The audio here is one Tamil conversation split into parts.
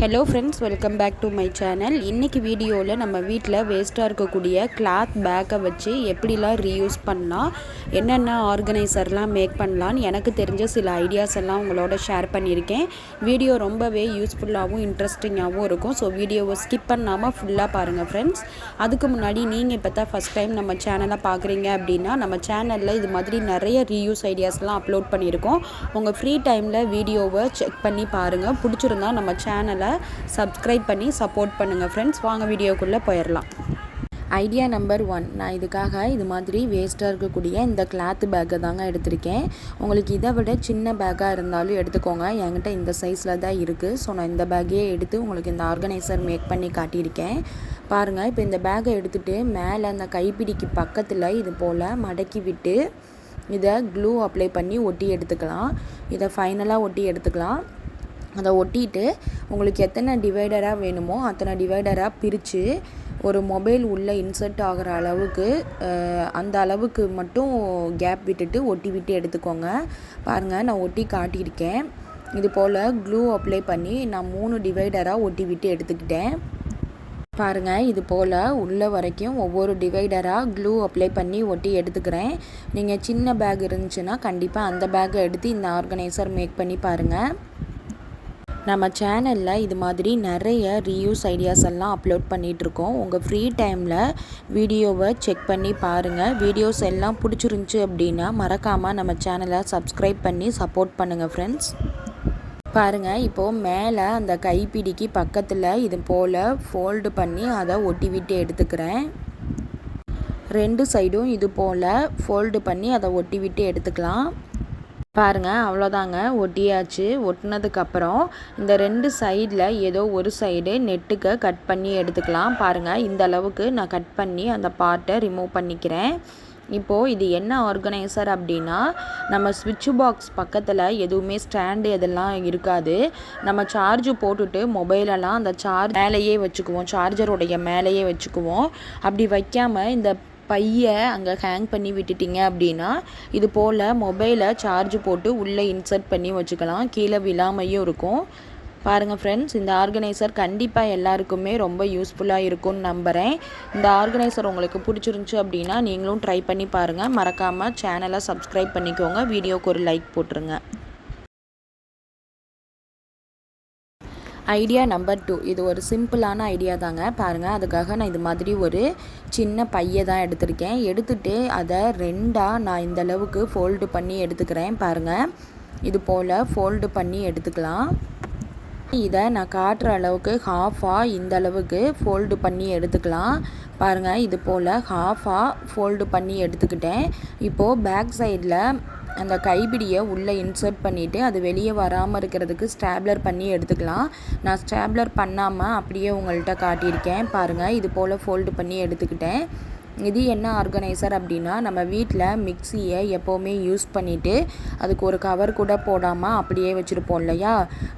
Hello friends, welcome back to my channel. இன்றைக்கி வீடியோவில் நம்ம வீட்டில் வேஸ்ட்டாக இருக்கக்கூடிய கிளாத் பேக்கை வச்சு எப்படிலாம் ரீயூஸ் பண்ணலாம், என்னென்ன ஆர்கனைசர்லாம் மேக் பண்ணலான்னு எனக்கு தெரிஞ்ச சில ஐடியாஸ் எல்லாம் உங்களோட ஷேர் பண்ணியிருக்கேன். வீடியோ ரொம்பவே யூஸ்ஃபுல்லாகவும் இன்ட்ரெஸ்டிங்காகவும் இருக்கும். ஸோ வீடியோவை ஸ்கிப் பண்ணாமல் ஃபுல்லாக பாருங்கள் ஃப்ரெண்ட்ஸ். அதுக்கு முன்னாடி நீங்கள் இப்போ தான் ஃபஸ்ட் டைம் நம்ம சேனலை பார்க்குறீங்க அப்படின்னா, நம்ம சேனலில் இது மாதிரி நிறைய ரீயூஸ் ஐடியாஸ்லாம் அப்லோட் பண்ணியிருக்கோம். உங்கள் ஃப்ரீ டைமில் வீடியோவை செக் பண்ணி பாருங்கள். பிடிச்சிருந்தா நம்ம சேனலை சப்ஸ்கிரைப் பண்ணி சப்போர்ட் பண்ணுங்கள் ஃப்ரெண்ட்ஸ். வாங்க வீடியோக்குள்ளே போயிடலாம். ஐடியா நம்பர் 1, நான் இதுக்காக இது மாதிரி வேஸ்ட்டாக இருக்கக்கூடிய இந்த கிளாத் பேக்கை தாங்க எடுத்திருக்கேன். உங்களுக்கு இதை விட சின்ன பேக்காக இருந்தாலும் எடுத்துக்கோங்க. என்கிட்ட இந்த சைஸில் தான் இருக்குது. ஸோ நான் இந்த பேக்கையே எடுத்து உங்களுக்கு இந்த ஆர்கனைசர் மேக் பண்ணி காட்டியிருக்கேன். பாருங்கள், இப்போ இந்த பேக்கை எடுத்துகிட்டு மேலே அந்த கைப்பிடிக்கு பக்கத்தில் இது போல் மடக்கி விட்டு இதை க்ளூ அப்ளை பண்ணி ஒட்டி எடுத்துக்கலாம். இதை ஃபைனலாக ஒட்டி எடுத்துக்கலாம். அதை ஒட்டிட்டு உங்களுக்கு எத்தனை டிவைடராக வேணுமோ அத்தனை டிவைடராக பிரித்து ஒரு மொபைல் உள்ளே இன்சர்ட் ஆகிற அளவுக்கு அந்த அளவுக்கு மட்டும் கேப் விட்டுட்டு ஒட்டி விட்டு எடுத்துக்கோங்க. பாருங்கள், நான் ஒட்டி காட்டியிருக்கேன். இது போல் க்ளூ அப்ளை பண்ணி நான் 3 டிவைடராக ஒட்டி விட்டு எடுத்துக்கிட்டேன். பாருங்கள், இது போல் உள்ள வரைக்கும் ஒவ்வொரு டிவைடராக க்ளூ அப்ளை பண்ணி ஒட்டி எடுத்துக்கிறேன். நீங்கள் சின்ன பேக் இருந்துச்சுன்னா கண்டிப்பாக அந்த பேக்கை எடுத்து இந்த ஆர்கனைசர் மேக் பண்ணி பாருங்கள். நம்ம சேனலில் இது மாதிரி நிறைய ரீயூஸ் ஐடியாஸ் எல்லாம் அப்லோட் பண்ணிகிட்ருக்கோம். உங்கள் ஃப்ரீ டைமில் வீடியோவை செக் பண்ணி பாருங்கள். வீடியோஸ் எல்லாம் பிடிச்சிருந்துச்சி அப்படின்னா மறக்காமல் நம்ம சேனலை சப்ஸ்கிரைப் பண்ணி சப்போர்ட் பண்ணுங்கள் ஃப்ரெண்ட்ஸ். பாருங்கள், இப்போது மேலே அந்த கைப்பிடிக்கு பக்கத்தில் இது போல் ஃபோல்டு பண்ணி அதை ஒட்டி விட்டு எடுத்துக்கிறேன். 2 சைடும் இது போல் ஃபோல்டு பண்ணி அதை ஒட்டி விட்டு எடுத்துக்கலாம். பாருங்கள், அவ்வளோதாங்க, ஒட்டியாச்சு. ஒட்டினதுக்கப்புறம் இந்த 2 சைடில் ஏதோ ஒரு சைடு நெட்டுக்கு கட் பண்ணி எடுத்துக்கலாம். பாருங்கள், இந்த அளவுக்கு நான் கட் பண்ணி அந்த பார்ட்டை ரிமூவ் பண்ணிக்கிறேன். இப்போது இது என்ன ஆர்கனைசர் அப்படின்னா, நம்ம ஸ்விட்ச் பாக்ஸ் பக்கத்தில் எதுவுமே ஸ்டாண்டு இதெல்லாம் இருக்காது. நம்ம சார்ஜ் போட்டுட்டு மொபைலெல்லாம் அந்த மேலேயே வச்சுக்குவோம், சார்ஜருடைய மேலேயே வச்சுக்குவோம். அப்படி வைக்காமல் இந்த பையை அங்கே ஹேங் பண்ணி விட்டுட்டிங்க அப்படின்னா இது போல் மொபைலை சார்ஜ் போட்டு உள்ளே இன்சர்ட் பண்ணி வச்சுக்கலாம். கீழே விழாமையும் இருக்கும். பாருங்கள் ஃப்ரெண்ட்ஸ், இந்த ஆர்கனைசர் கண்டிப்பாக எல்லாருக்குமே ரொம்ப யூஸ்ஃபுல்லாக இருக்கும்னு நம்புகிறேன். இந்த ஆர்கனைசர் உங்களுக்கு பிடிச்சிருந்துச்சி அப்படின்னா நீங்களும் ட்ரை பண்ணி பாருங்கள். மறக்காமல் சேனலை சப்ஸ்கிரைப் பண்ணிக்கோங்க. வீடியோக்கு ஒரு லைக் போட்டுருங்க. ஐடியா நம்பர் 2, இது ஒரு சிம்பிளான ஐடியா தாங்க. பாருங்கள், அதுக்காக நான் இது மாதிரி ஒரு சின்ன பையை தான் எடுத்திருக்கேன். எடுத்துகிட்டு அதை 2ஆக நான் இந்த அளவுக்கு ஃபோல்டு பண்ணி எடுத்துக்கிறேன். பாருங்கள், இது போல் ஃபோல்டு பண்ணி எடுத்துக்கலாம். இதை நான் காட்டுற அளவுக்கு ஹாஃபாக இந்த அளவுக்கு ஃபோல்டு பண்ணி எடுத்துக்கலாம். பாருங்கள், இது போல் ஹாஃபாக ஃபோல்டு பண்ணி எடுத்துக்கிட்டேன். இப்போது பேக் சைடில் அந்த கைப்பிடியை உள்ளே இன்சர்ட் பண்ணிவிட்டு அது வெளியே வராமல் இருக்கிறதுக்கு ஸ்டாப்லர் பண்ணி எடுத்துக்கலாம். நான் ஸ்டாப்லர் பண்ணாமல் அப்படியே உங்கள்கிட்ட காட்டியிருக்கேன். பாருங்கள், இது போல் ஃபோல்டு பண்ணி எடுத்துக்கிட்டேன். இது என்ன ஆர்கனைசர் அப்படின்னா, நம்ம வீட்டில் மிக்சியை எப்போவுமே யூஸ் பண்ணிவிட்டு அதுக்கு ஒரு கவர் கூட போடாமல் அப்படியே வச்சுருப்போம் இல்லையா.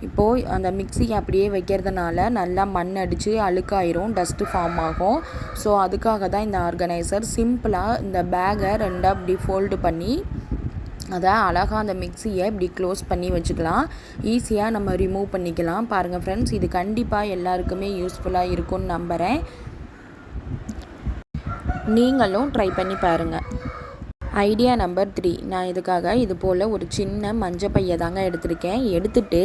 இப்போது அந்த மிக்சியை அப்படியே வைக்கிறதுனால நல்லா மண் அடித்து அழுக்காயிரும், டஸ்ட்டு ஃபார்ம் ஆகும். ஸோ அதுக்காக தான் இந்த ஆர்கனைசர். சிம்பிளாக இந்த பேக்கை 2ஆக இப்படி ஃபோல்டு பண்ணி அதை அழகாக அந்த மிக்சியை இப்படி க்ளோஸ் பண்ணி வச்சுக்கலாம். ஈஸியாக நம்ம ரிமூவ் பண்ணிக்கலாம். பாருங்கள் ஃப்ரெண்ட்ஸ், இது கண்டிப்பாக எல்லாருக்குமே யூஸ்ஃபுல்லாக இருக்கும்னு நம்புகிறேன். நீங்களும் ட்ரை பண்ணி பாருங்கள். ஐடியா நம்பர் 3, நான் இதுக்காக இது போல் ஒரு சின்ன மஞ்சள் பையை தாங்க எடுத்திருக்கேன். எடுத்துகிட்டு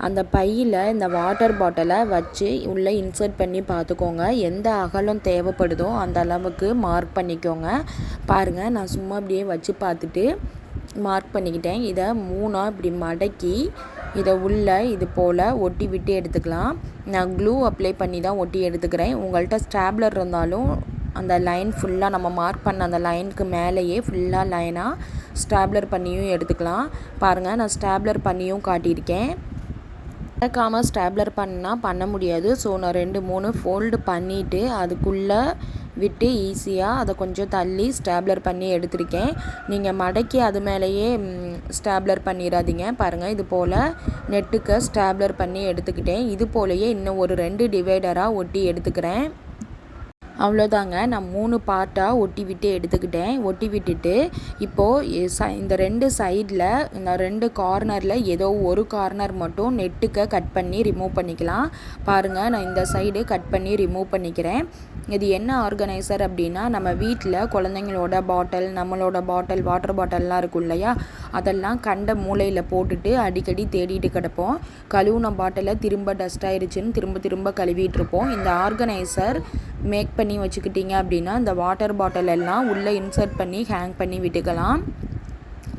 அந்த பையில் இந்த வாட்டர் பாட்டிலை வச்சு உள்ளே இன்சர்ட் பண்ணி பார்த்துக்கோங்க. எந்த அகலம் தேவைப்படுதோ அந்த அளவுக்கு மார்க் பண்ணிக்கோங்க. பாருங்கள், நான் சும்மா அப்படியே வச்சு பார்த்துட்டு மார்க் பண்ணிக்கிட்டேன். இதை 3ஆக இப்படி மடக்கி இதை உள்ளே இது போல் ஒட்டி விட்டு எடுத்துக்கலாம். நான் க்ளூ அப்ளை பண்ணி தான் ஒட்டி எடுத்துக்கிறேன். உங்கள்கிட்ட ஸ்டாப்லர் இருந்தாலும் அந்த லைன் ஃபுல்லாக நம்ம மார்க் பண்ண அந்த லைனுக்கு மேலேயே ஃபுல்லாக லைனாக ஸ்டாப்லர் பண்ணியும் எடுத்துக்கலாம். பாருங்கள், நான் ஸ்டாப்லர் பண்ணியும் காட்டியிருக்கேன். மறக்காமல் ஸ்டாப்லர் பண்ண முடியாது. ஸோ நான் 2-3 ஃபோல்டு பண்ணிவிட்டு அதுக்குள்ளே விட்டு ஈஸியாக அதை கொஞ்சம் தள்ளி ஸ்டாப்லர் பண்ணி எடுத்திருக்கேன். நீங்கள் மடக்கி அது மேலேயே ஸ்டாப்லர் பண்ணிடாதீங்க. பாருங்கள், இது போல் நெட்டுக்கு ஸ்டாப்லர் பண்ணி எடுத்துக்கிட்டேன். இது போலயே இன்னும் ஒரு 2 டிவைடராக ஒட்டி எடுத்துக்கிறேன். அவ்வளோதாங்க. நான் 3 பார்ட்டாக ஒட்டி விட்டு எடுத்துக்கிட்டேன். ஒட்டி விட்டுட்டு இப்போது இந்த 2 சைடில் இந்த 2 கார்னரில் ஏதோ ஒரு கார்னர் மட்டும் நெட்டுக்க கட் பண்ணி ரிமூவ் பண்ணிக்கலாம். பாருங்கள், நான் இந்த சைடு கட் பண்ணி ரிமூவ் பண்ணிக்கிறேன். இது என்ன ஆர்கனைசர் அப்படின்னா, நம்ம வீட்டில் குழந்தைங்களோட பாட்டில், நம்மளோட பாட்டில், வாட்டர் பாட்டில்லாம் இருக்கும் இல்லையா, அதெல்லாம் கண்ட மூலையில் போட்டுட்டு அடிக்கடி தேடிட்டு கிடப்போம். கழுவுன பாட்டிலை திரும்ப டஸ்ட் ஆயிடுச்சுன்னு திரும்ப கழுவிட்டு இருப்போம். இந்த ஆர்கனைசர் மேக் பண்ணி வச்சுக்கிட்டிங்க அப்படின்னா இந்த வாட்டர் பாட்டில் எல்லாம் உள்ளே இன்சர்ட் பண்ணி ஹேங் பண்ணி விட்டுக்கலாம்.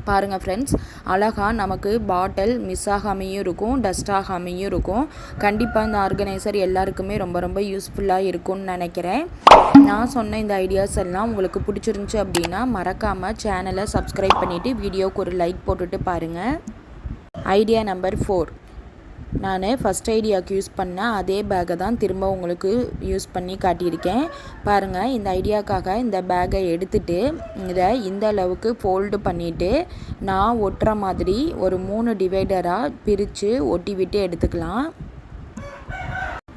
பாருங்கள் ஃப்ரெண்ட்ஸ், அழகாக நமக்கு பாட்டில் மிஸ் ஆகாமையும் இருக்கும், டஸ்ட் ஆகாமையும் இருக்கும். கண்டிப்பாக இந்த ஆர்கனைசர் எல்லாருக்குமே ரொம்ப யூஸ்ஃபுல்லாக இருக்கும்னு நினைக்கிறேன். நான் சொன்ன இந்த ஐடியாஸ் எல்லாம் உங்களுக்கு பிடிச்சிருந்துச்சி அப்படின்னா மறக்காமல் சேனலை சப்ஸ்கிரைப் பண்ணிவிட்டு வீடியோவுக்கு ஒரு லைக் போட்டுட்டு பாருங்கள். ஐடியா நம்பர் 4, நான் ஃபஸ்ட் ஐடியாவுக்கு யூஸ் பண்ண அதே பேக்கை தான் திரும்ப உங்களுக்கு யூஸ் பண்ணி காட்டியிருக்கேன். பாருங்கள், இந்த ஐடியாக்காக இந்த பேக்கை எடுத்துகிட்டு இதை இந்த அளவுக்கு ஃபோல்டு பண்ணிவிட்டு நான் ஒட்டுற மாதிரி ஒரு 3 டிவைடராக பிரித்து ஒட்டி விட்டு எடுத்துக்கலாம்.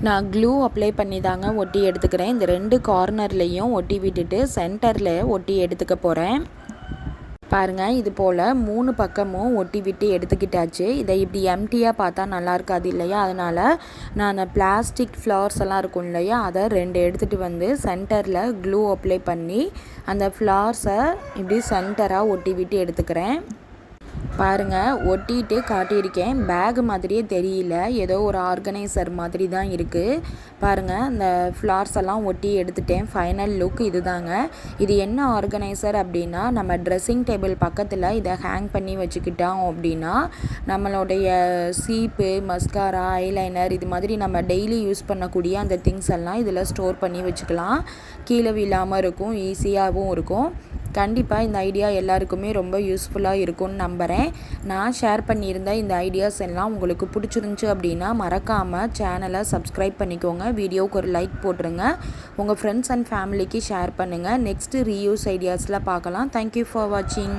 நான் க்ளூ அப்ளை பண்ணி தாங்க ஒட்டி எடுத்துக்கிறேன். இந்த 2 கார்னர்லேயும் ஒட்டி விட்டுட்டு சென்டரில் ஒட்டி எடுத்துக்க போகிறேன். பாருங்கள், இது போல் 3 பக்கமும் ஒட்டி விட்டு எடுத்துக்கிட்டாச்சு. இதை இப்படி எம்டியாக பார்த்தா நல்லா இருக்காது இல்லையா, அதனால் நான் அந்த பிளாஸ்டிக் ஃப்ளவர்ஸ் எல்லாம் இருக்கும் இல்லையா, அதை 2 எடுத்துகிட்டு வந்து சென்டரில் க்ளூ அப்ளை பண்ணி அந்த ஃப்ளவர்ஸை இப்படி சென்டராக ஒட்டி விட்டு எடுத்துக்கிறேன். பாருங்கள், ஒட்டிட்டு காட்டியிருக்கேன். பேக் மாதிரியே தெரியல, ஏதோ ஒரு ஆர்கனைசர் மாதிரி தான் இருக்குது. பாருங்கள், அந்த ஃப்ளார்ஸ் எல்லாம் ஒட்டி எடுத்துட்டேன். ஃபைனல் லுக் இது தாங்க. இது என்ன ஆர்கனைசர் அப்படின்னா, நம்ம ட்ரெஸ்ஸிங் டேபிள் பக்கத்தில் இதை ஹேங் பண்ணி வச்சுக்கிட்டோம் அப்படின்னா நம்மளுடைய சீப்பு, மஸ்காரா, ஐலைனர் இது மாதிரி நம்ம டெய்லி யூஸ் பண்ணக்கூடிய அந்த திங்ஸ் எல்லாம் இதில் ஸ்டோர் பண்ணி வச்சுக்கலாம். கீழே விழாமல் இருக்கும், ஈஸியாகவும் இருக்கும். கண்டிப்பாக இந்த ஐடியா எல்லாருக்குமே ரொம்ப யூஸ்ஃபுல்லாக இருக்கும்னு நம்புகிறேன். நான் ஷேர் பண்ணியிருந்த இந்த ஐடியாஸ் எல்லாம் உங்களுக்கு பிடிச்சிருந்துச்சி அப்படின்னா மறக்காமல் சேனலை சப்ஸ்கிரைப் பண்ணிக்கோங்க. வீடியோவுக்கு ஒரு லைக் போட்டுருங்க. உங்கள் ஃப்ரெண்ட்ஸ் அண்ட் ஃபேமிலிக்கு ஷேர் பண்ணுங்கள். நெக்ஸ்ட்டு ரீயூஸ் ஐடியாஸில் பார்க்கலாம். தேங்க்யூ ஃபார் வாட்சிங்.